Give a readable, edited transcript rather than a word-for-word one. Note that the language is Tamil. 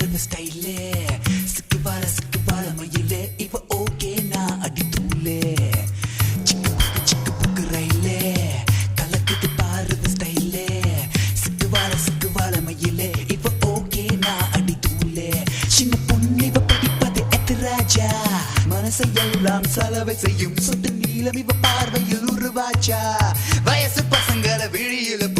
பாருங்க ஸ்டைலே சிக்கு பால மயிலே இப்ப ஓகே நான் அடி தூளே சிக்கு புக்கு ரயிலே கலக்குது பாருங்க ஸ்டைலே சிக்கு பால மயிலே இப்ப ஓகே நான் அடி தூளே சின்ன பொண்ணு இவ படிப்பது எத்திராஜா மனசை எல்லாம் செலவை செய்யும் சொட்டு நீளம் இவ பார்வையில் உருவாச்சா வயசு பசங்களை விழியில